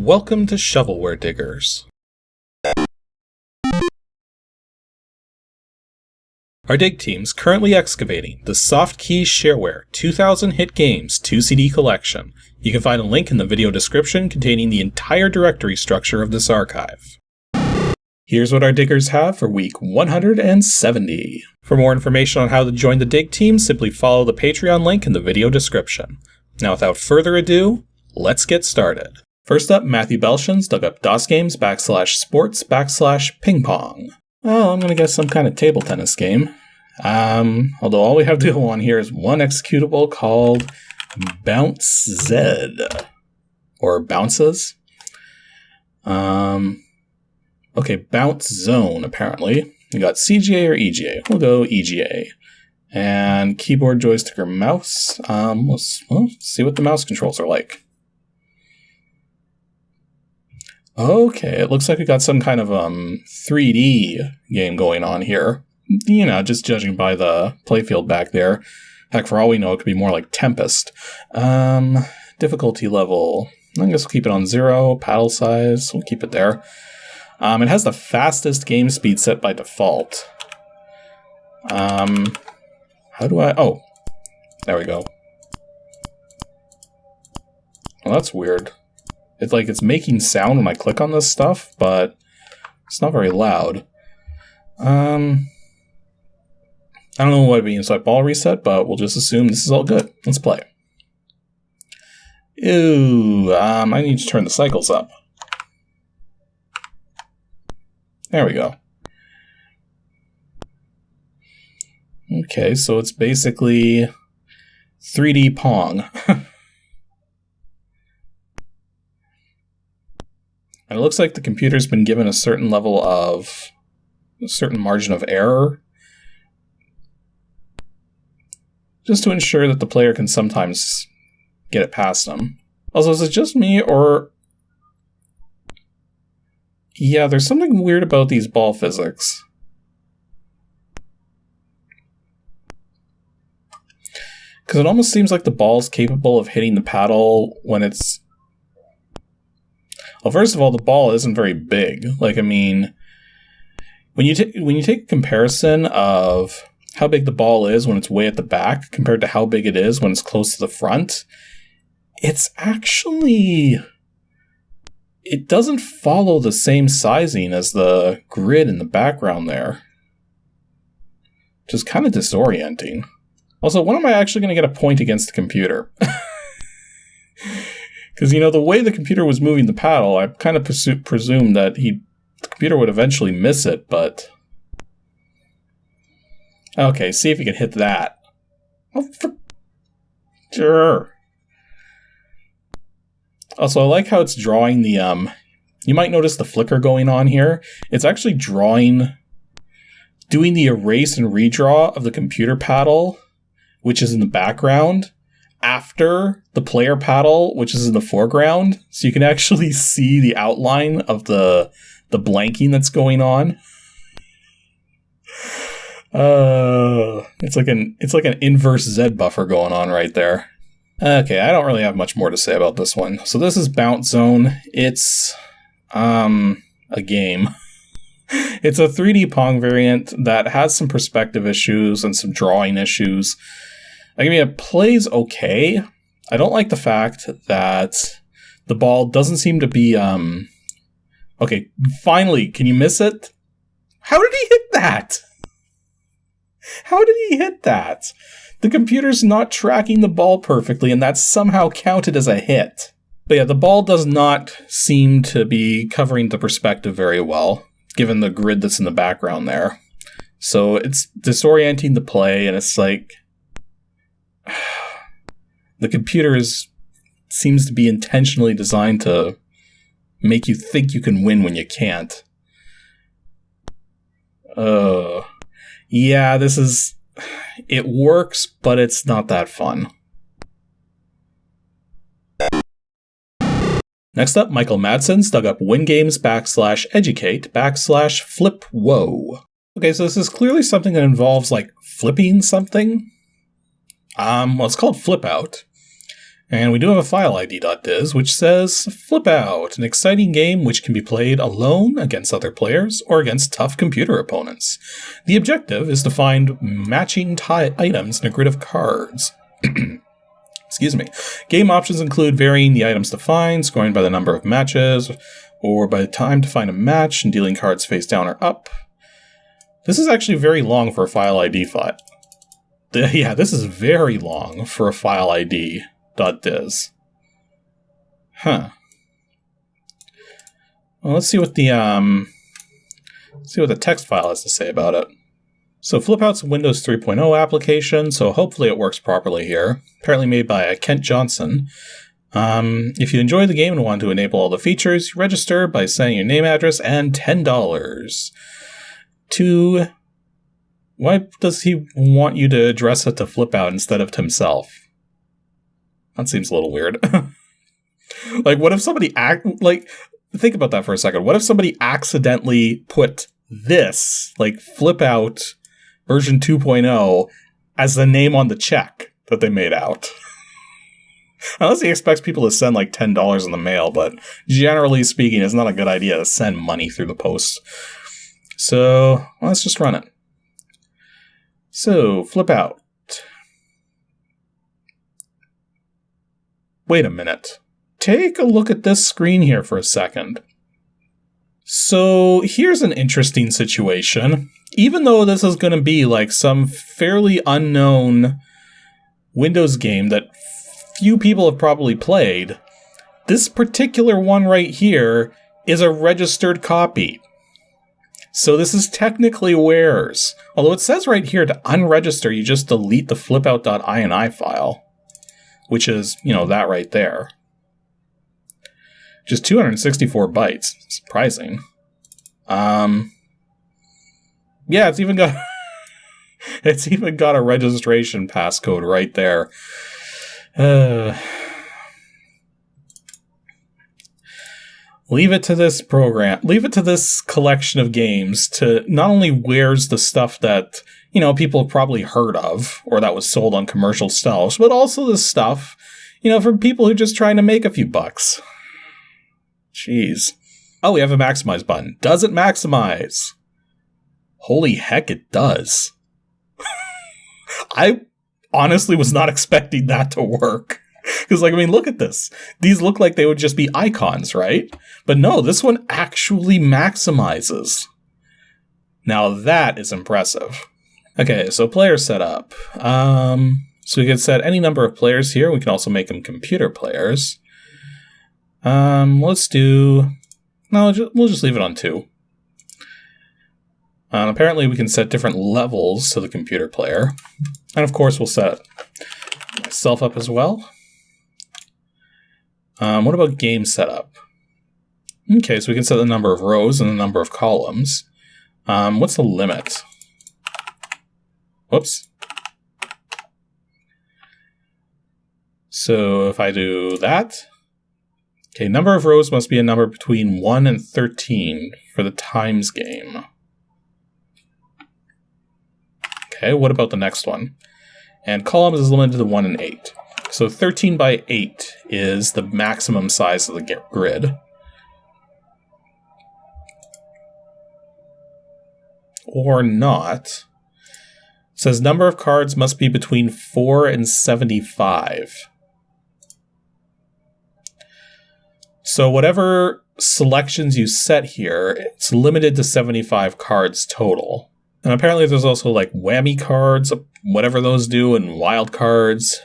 Welcome to Shovelware Diggers. Our dig team's currently excavating the Softkey Shareware 2000 Hit Games 2CD collection. You can find a link in the video description containing the entire directory structure of this archive. Here's what our diggers have for week 170. For more information on how to join the dig team, simply follow the Patreon link in the video description. Now without further ado, let's get started. First up, Matthew Belshans dug up DOSGAMES /sports/ping-pong. Well, I'm gonna guess some kind of table tennis game. Although all we have to go on here is one executable called Bounce Z. Or Bounces. Okay, Bounce Zone, apparently. We got CGA or EGA. We'll go EGA. And keyboard, joystick, or mouse. Let's see what the mouse controls are like. Okay, it looks like we got some kind of 3D game going on here. You know, just judging by the playfield back there. Heck, for all we know, it could be more like Tempest. Difficulty level. I guess we'll keep it on 0. Paddle size, we'll keep it there. It has the fastest game speed set by default. How do I... Oh, there we go. Well, that's weird. It's like it's making sound when I click on this stuff, but it's not very loud. I don't know what it means, like ball reset, but we'll just assume this is all good. Let's play. Ew, I need to turn the cycles up. There we go. Okay, so it's basically 3D Pong. And it looks like the computer's been given a certain level of, a certain margin of error, just to ensure that the player can sometimes get it past them. Also, is it just me, or... Yeah, there's something weird about these ball physics. Because it almost seems like the ball's capable of hitting the paddle when it's... Well, first of all, the ball isn't very big. Like, I mean, when you take a comparison of how big the ball is when it's way at the back compared to how big it is when it's close to the front, it's actually... It doesn't follow the same sizing as the grid in the background there. Which is kind of disorienting. Also, when am I actually going to get a point against the computer? Because, you know, the way the computer was moving the paddle, I kind of presumed that the computer would eventually miss it, but... Okay, see if you can hit that. Oh, sure. Also, I like how it's drawing the, you might notice the flicker going on here. It's actually doing the erase and redraw of the computer paddle, which is in the background, after the player paddle, which is in the foreground. So you can actually see the outline of the blanking that's going on. It's like an inverse Z buffer going on right there. Okay, I don't really have much more to say about this one. So this is Bounce Zone. It's a game. It's a 3D Pong variant that has some perspective issues and some drawing issues. I mean, it plays okay. I don't like the fact that the ball doesn't seem to be, Okay, finally, can you miss it? How did he hit that? How did he hit that? The computer's not tracking the ball perfectly, and that's somehow counted as a hit. But yeah, the ball does not seem to be covering the perspective very well, given the grid that's in the background there. So it's disorienting the play, and it's like... The computer seems to be intentionally designed to make you think you can win when you can't. Yeah, this is... It works, but it's not that fun. Next up, Michael Madsen's dug up WINGAMES /educate /FLIPWO. Okay, so this is clearly something that involves, like, flipping something. Well, it's called Flip Out. And we do have a file ID.diz, which says, Flip Out, an exciting game which can be played alone against other players or against tough computer opponents. The objective is to find matching items in a grid of cards. Excuse me. Game options include varying the items to find, scoring by the number of matches, or by the time to find a match, and dealing cards face down or up. This is actually very long for a file ID file. Yeah, this is very long for a file ID.diz. Huh. Well, let's see what the text file has to say about it. So Flip Out's a Windows 3.0 application, so hopefully it works properly here. Apparently made by Kent Johnson. If you enjoy the game and want to enable all the features, you register by sending your name, address, and $10 to... Why does he want you to address it to Flip Out instead of to himself? That seems a little weird. Like, what if somebody think about that for a second. What if somebody accidentally put this, like Flip Out version 2.0, as the name on the check that they made out? Unless he expects people to send like $10 in the mail, but generally speaking, it's not a good idea to send money through the post. So, let's just run it. So, Flip Out. Wait a minute. Take a look at this screen here for a second. So, here's an interesting situation. Even though this is going to be like some fairly unknown Windows game that few people have probably played, this particular one right here is a registered copy. So this is technically Ware's. Although it says right here to unregister, you just delete the flipout.ini file, which is, that right there. Just 264 bytes. Surprising. Yeah, it's even got a registration passcode right there. Leave it to this program. Leave it to this collection of games to not only Ware's the stuff that, people have probably heard of, or that was sold on commercial shelves, but also the stuff, for people who are just trying to make a few bucks. Jeez. Oh, we have a maximize button. Does it maximize? Holy heck, it does. I honestly was not expecting that to work. Because, look at this. These look like they would just be icons, right? But no, this one actually maximizes. Now that is impressive. Okay, so player setup. So we can set any number of players here. We can also make them computer players. We'll just leave it on 2. Apparently we can set different levels to the computer player. And of course we'll set myself up as well. What about game setup? Okay, so we can set the number of rows and the number of columns. What's the limit? Whoops. So if I do that, okay, number of rows must be a number between 1 and 13 for the times game. Okay, what about the next one? And columns is limited to 1 and 8. So 13 by 8 is the maximum size of the grid. Or not. It says number of cards must be between 4 and 75. So whatever selections you set here, it's limited to 75 cards total. And apparently there's also whammy cards, whatever those do, and wild cards.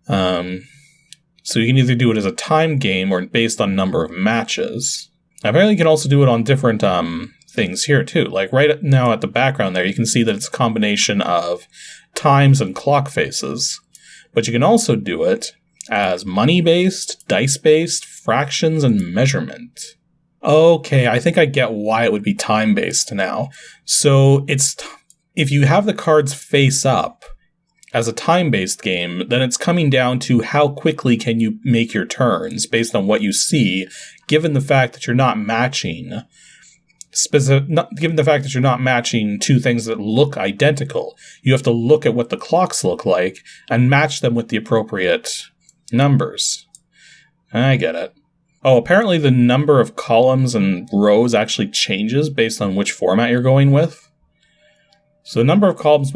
So you can either do it as a time game or based on number of matches. Apparently you can also do it on different things here too. Like right now at the background there, you can see that it's a combination of times and clock faces. But you can also do it as money-based, dice-based, fractions, and measurement. Okay, I think I get why it would be time-based now. So if you have the cards face up, as a time-based game, then it's coming down to how quickly can you make your turns based on what you see, given the fact that you're not matching two things that look identical. You have to look at what the clocks look like and match them with the appropriate, Numbers. I get it. Oh, apparently the number of columns and rows actually changes based on which format you're going with. So the number of columns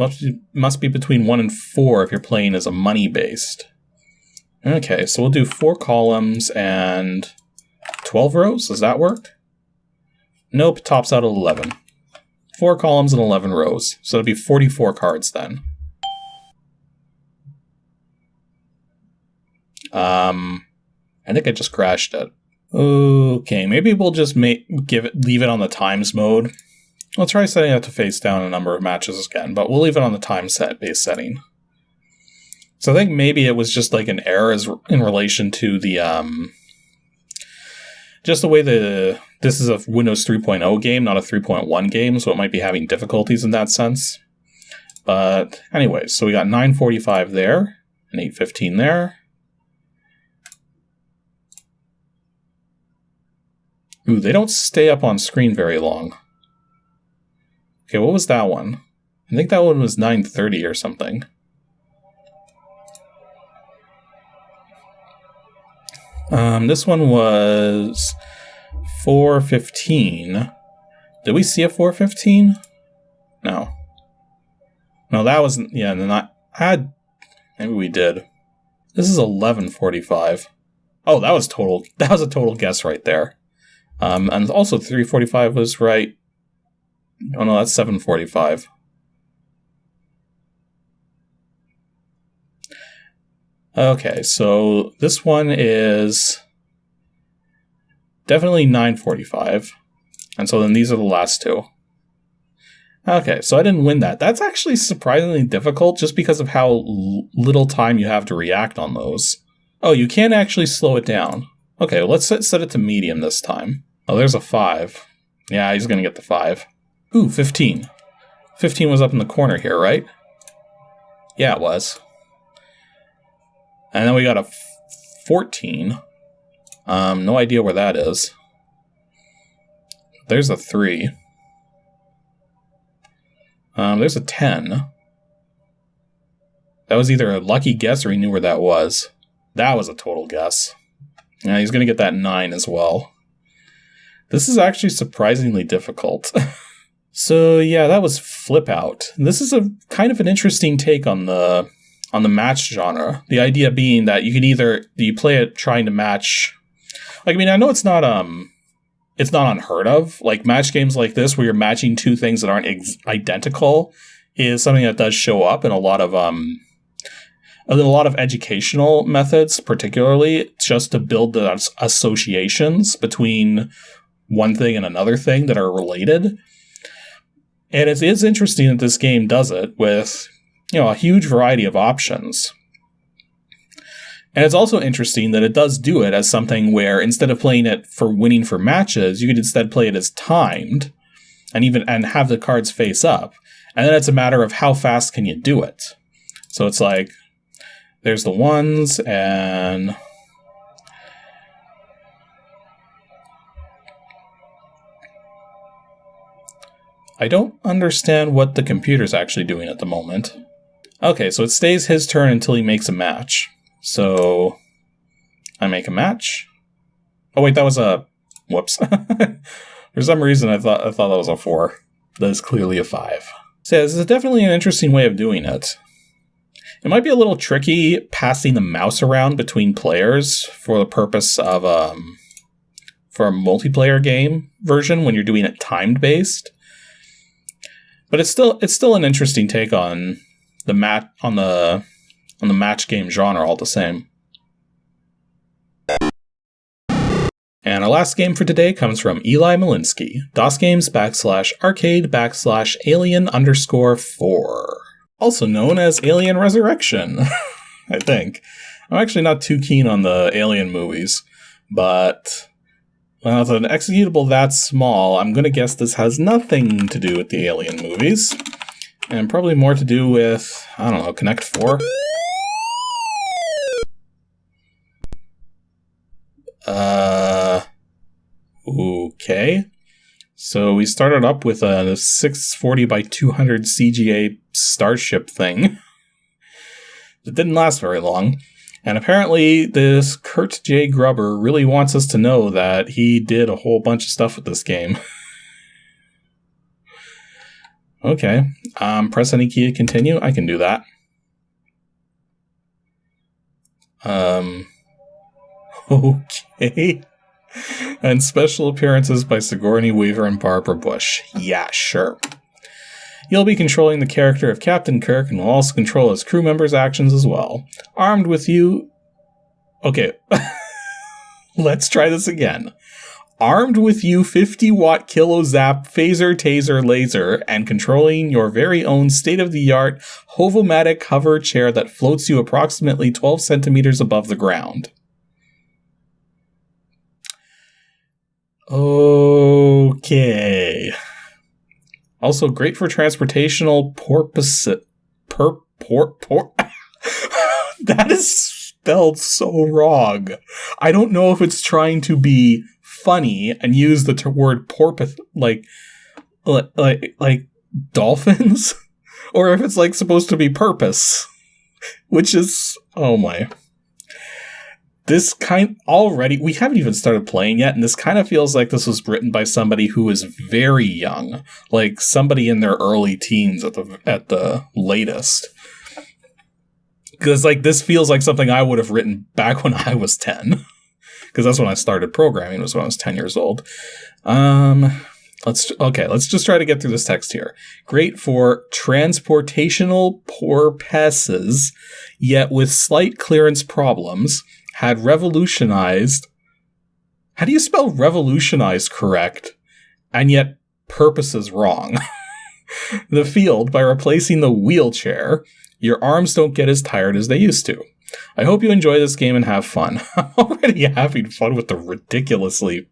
must be between 1 and 4 if you're playing as a money-based. Okay, so we'll do 4 columns and 12 rows. Does that work? Nope, tops out at 11. 4 columns and 11 rows. So it'll be 44 cards then. I think I just crashed it. Okay, maybe we'll just leave it on the times mode. I'll try setting it to face down a number of matches again, but we'll leave it on the time base setting. So I think maybe it was just like an error in relation to the just the way this is a Windows 3.0 game, not a 3.1 game, so it might be having difficulties in that sense. But anyway, so we got 945 there and 815 there. Ooh, they don't stay up on screen very long. Okay, what was that one? I think that one was 930 or something. This one was 415. Did we see a 415? No. No, that wasn't. Yeah, maybe we did. This is 1145. Oh, that was a total guess right there. And also 345 was right. Oh no, that's 745. Okay, so this one is definitely 945. And so then these are the last two. Okay, so I didn't win that. That's actually surprisingly difficult just because of how little time you have to react on those. Oh, you can actually slow it down. Okay, well, let's set it to medium this time. Oh, there's a 5. Yeah, he's going to get the 5. Ooh, 15. 15 was up in the corner here, right? Yeah, it was. And then we got a 14. No idea where that is. There's a 3. There's a 10. That was either a lucky guess or he knew where that was. That was a total guess. Yeah, he's going to get that 9 as well. This is actually surprisingly difficult. So yeah, that was Flip Out. This is a kind of an interesting take on the match genre. The idea being that you play it trying to match. Like, I mean, I know it's not unheard of. Like, match games like this where you're matching two things that aren't identical is something that does show up in a lot of educational methods, particularly just to build the associations between one thing and another thing that are related. And it is interesting that this game does it with, a huge variety of options. And it's also interesting that it does do it as something where instead of playing it for winning for matches, you could instead play it as timed and have the cards face up. And then it's a matter of how fast can you do it. So it's like, there's the ones and I don't understand what the computer's actually doing at the moment. Okay, so it stays his turn until he makes a match. So I make a match. Oh wait, that was a whoops. For some reason I thought that was a 4. That is clearly a 5. So yeah, this is definitely an interesting way of doing it. It might be a little tricky passing the mouse around between players for the purpose of for a multiplayer game version when you're doing it timed based. But it's still an interesting take on the match game genre all the same. And our last game for today comes from Eli Malinsky, DOSGAMES /arcade /alien_4. Also known as Alien Resurrection, I think. I'm actually not too keen on the Alien movies, but well, with an executable that small, I'm going to guess this has nothing to do with the Alien movies, and probably more to do with, I don't know, Connect 4? Okay. So we started up with a 640 by 200 CGA starship thing. It didn't last very long. And apparently this Kurt J. Grubber really wants us to know that he did a whole bunch of stuff with this game. Okay. Press any key to continue. I can do that. Okay. And special appearances by Sigourney Weaver and Barbara Bush. Yeah, sure. You'll be controlling the character of Captain Kirk and will also control his crew members' actions as well. Armed with you... Okay. Let's try this again. Armed with you 50-watt kilo-zap phaser taser laser and controlling your very own state-of-the-art Hovomatic hover chair that floats you approximately 12 centimeters above the ground. Okay. Also great for transportational purposes. That is spelled so wrong. I don't know if it's trying to be funny and use the word porpoise like dolphins, or if it's like supposed to be purpose, which is, oh my. This kind already, we haven't even started playing yet, and this kind of feels like this was written by somebody who is very young, like somebody in their early teens at the latest. Because like this feels like something I would have written back when I was 10, because that's when I started programming. Was when I was 10 years old. Let's just try to get through this text here. Great for transportational purposes, yet with slight clearance problems. Had revolutionized... How do you spell revolutionize correct, and yet purposes wrong? The field by replacing the wheelchair. Your arms don't get as tired as they used to. I hope you enjoy this game and have fun. I'm already having fun with the ridiculously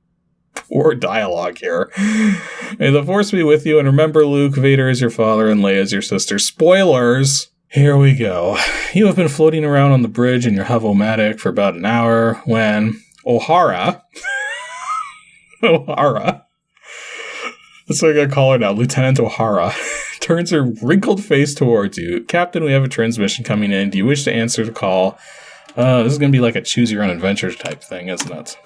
poor dialogue here. May the Force be with you, and remember, Luke, Vader is your father and Leia is your sister. Spoilers! Here we go. You have been floating around on the bridge in your Hovomatic for about an hour when O'Hara, that's what I'm going to call her now, Lieutenant O'Hara, turns her wrinkled face towards you. Captain, we have a transmission coming in. Do you wish to answer the call? This is going to be like a choose-your-own-adventure type thing, isn't it?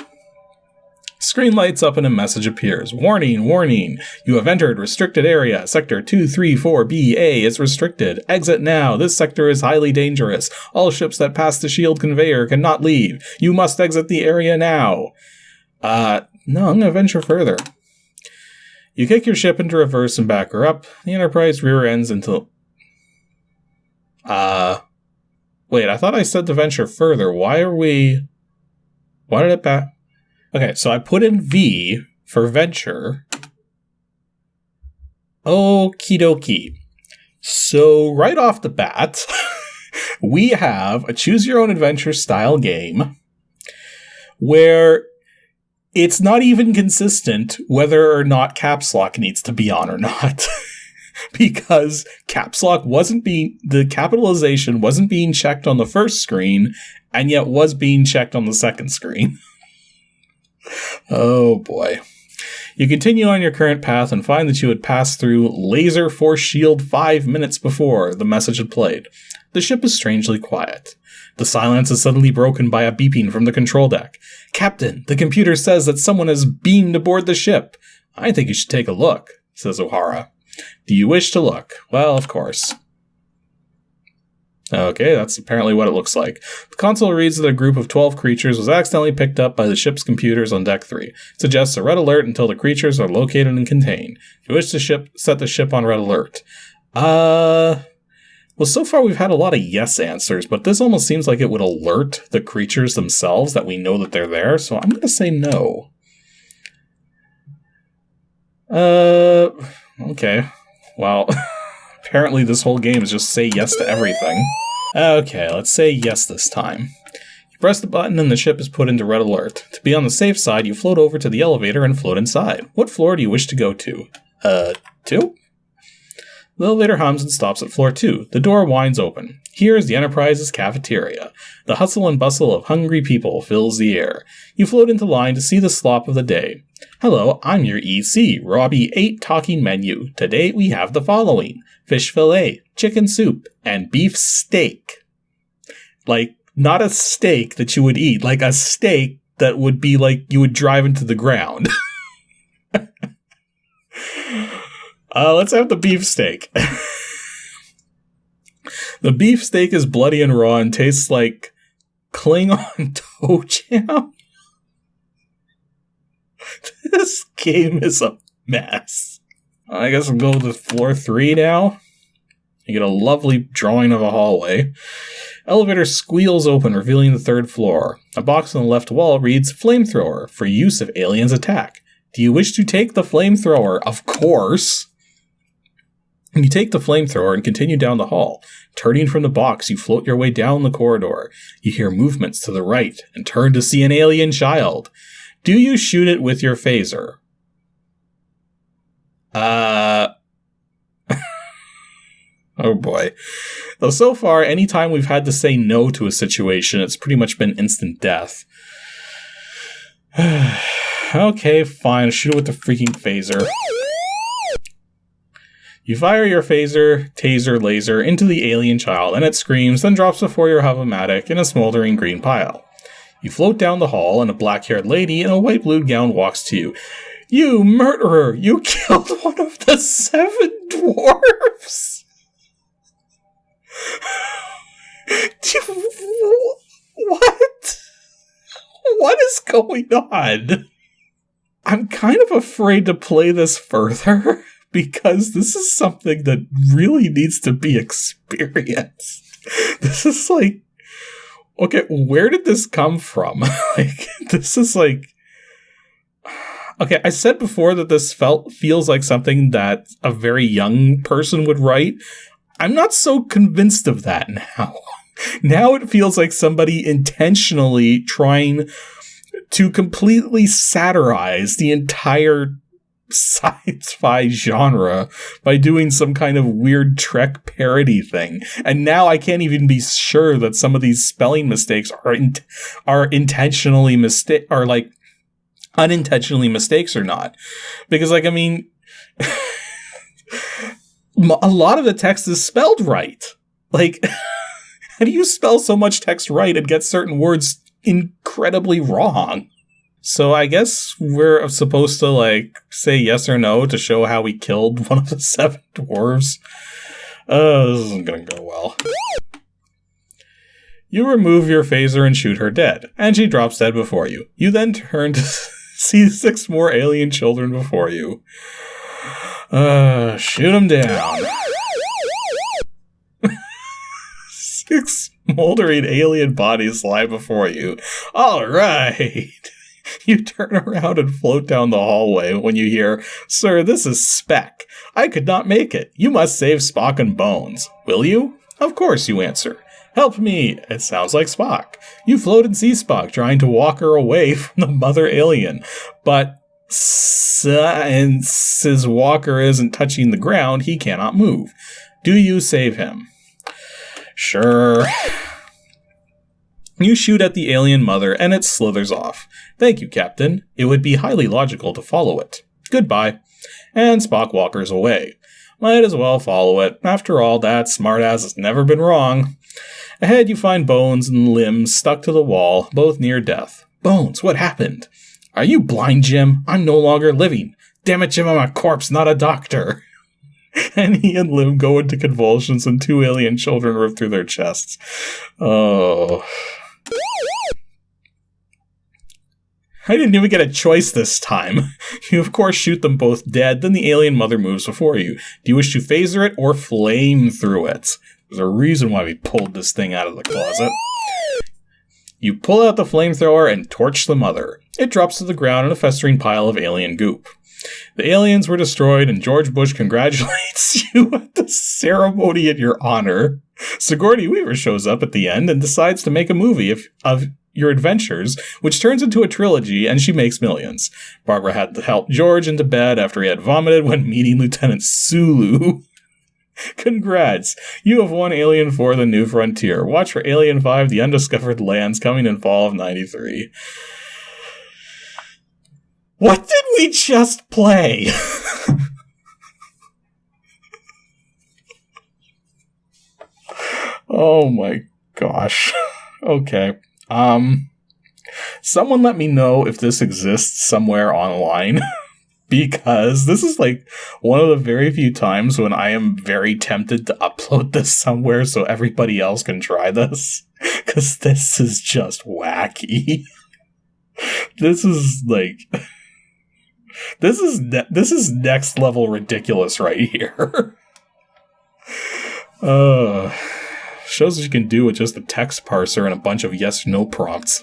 Screen lights up and a message appears. Warning, warning. You have entered restricted area. Sector 234BA is restricted. Exit now. This sector is highly dangerous. All ships that pass the shield conveyor cannot leave. You must exit the area now. No, I'm going to venture further. You kick your ship into reverse and back her up. The Enterprise rear ends until... Wait, I thought I said to venture further. Why did it back... Okay, so I put in V for venture. Okie dokie. So right off the bat, we have a choose-your-own-adventure style game where it's not even consistent whether or not caps lock needs to be on or not. Because caps lock the capitalization wasn't being checked on the first screen, and yet was being checked on the second screen. Oh boy. You continue on your current path and find that you had passed through Laser Force Shield 5 minutes before the message had played. The ship is strangely quiet. The silence is suddenly broken by a beeping from the control deck. Captain, the computer says that someone has beamed aboard the ship. I think you should take a look, says O'Hara. Do you wish to look? Well, of course. Okay, that's apparently what it looks like. The console reads that a group of 12 creatures was accidentally picked up by the ship's computers on Deck 3. It suggests a red alert until the creatures are located and contained. If you wish to set the ship on red alert. Well, so far we've had a lot of yes answers, but this almost seems like it would alert the creatures themselves that we know that they're there, so I'm going to say no. Okay. Well... Apparently this whole game is just say yes to everything. Okay, let's say yes this time. You press the button and the ship is put into red alert. To be on the safe side, you float over to the elevator and float inside. What floor do you wish to go to? 2? The elevator hums and stops at floor 2. The door winds open. Here is the Enterprise's cafeteria. The hustle and bustle of hungry people fills the air. You float into line to see the slop of the day. Hello, I'm your EC, Robbie 8 talking menu. Today we have the following. Fish fillet, chicken soup, and beef steak. Like, Not a steak that you would eat, like a steak that would be like you would drive into the ground. Let's have the beefsteak. The beefsteak is bloody and raw and tastes like Klingon toe jam. This game is a mess. I guess we'll go to floor 3 now. You get a lovely drawing of a hallway. Elevator squeals open, revealing the 3rd floor. A box on the left wall reads, Flamethrower, for use if aliens attack. Do you wish to take the flamethrower? Of course! You take the flamethrower and continue down the hall. Turning from the box, you float your way down the corridor. You hear movements to the right and turn to see an alien child. Do you shoot it with your phaser? Oh boy. Though so far, anytime we've had to say no to a situation, it's pretty much been instant death. Okay, fine. Shoot it with the freaking phaser. You fire your phaser, taser, laser into the alien child, and it screams, then drops before your hover-matic in a smoldering green pile. You float down the hall, and a black-haired lady in a white-blued gown walks to you. You murderer! You killed one of the 7 dwarves! What? What is going on? I'm kind of afraid to play this further, because this is something that really needs to be experienced. This is like, okay, where did this come from? Like, this is like, okay, I said before that this feels like something that a very young person would write. I'm not so convinced of that now. Now it feels like somebody intentionally trying to completely satirize the entire sci-fi genre by doing some kind of weird Trek parody thing. And now I can't even be sure that some of these spelling mistakes are intentionally are like unintentionally mistakes or not. Because, like, I mean, a lot of the text is spelled right. Like, how do you spell so much text right and get certain words incredibly wrong? So I guess we're supposed to, like, say yes or no to show how we killed one of the 7 dwarves. This isn't gonna go well. You remove your phaser and shoot her dead, and she drops dead before you. You then turn to see 6 more alien children before you. Shoot them down. 6 smoldering alien bodies lie before you. Alright! You turn around and float down the hallway when you hear, Sir, this is Spec. I could not make it. You must save Spock and Bones. Will you? Of course, you answer. Help me. It sounds like Spock. You float and see Spock trying to walk her away from the mother alien. But since his walker isn't touching the ground, he cannot move. Do you save him? Sure. You shoot at the alien mother, and it slithers off. Thank you, Captain. It would be highly logical to follow it. Goodbye. And Spock walkers away. Might as well follow it. After all, that smartass has never been wrong. Ahead, you find Bones and limbs stuck to the wall, both near death. Bones, what happened? Are you blind, Jim? I'm no longer living. Damn it, Jim, I'm a corpse, not a doctor. And he and Lim go into convulsions, and 2 alien children rip through their chests. Oh. I didn't even get a choice this time. You, of course, shoot them both dead, then the alien mother moves before you. Do you wish to phaser it or flame through it? There's a reason why we pulled this thing out of the closet. You pull out the flamethrower and torch the mother. It drops to the ground in a festering pile of alien goop. The aliens were destroyed, and George Bush congratulates you at the ceremony in your honor. Sigourney Weaver shows up at the end and decides to make a movie of your adventures, which turns into a trilogy, and she makes millions. Barbara had to help George into bed after he had vomited when meeting Lieutenant Sulu. Congrats! You have won Alien 4: The New Frontier. Watch for Alien 5: The Undiscovered Lands coming in fall of '93. What did we just play? Oh my gosh. Okay. Someone let me know if this exists somewhere online. Because this is like one of the very few times when I am very tempted to upload this somewhere so everybody else can try this. Because this is just wacky. This is like... This is next level ridiculous right here. Shows what you can do with just a text parser and a bunch of yes/no prompts.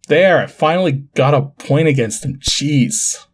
There, I finally got a point against him. Jeez.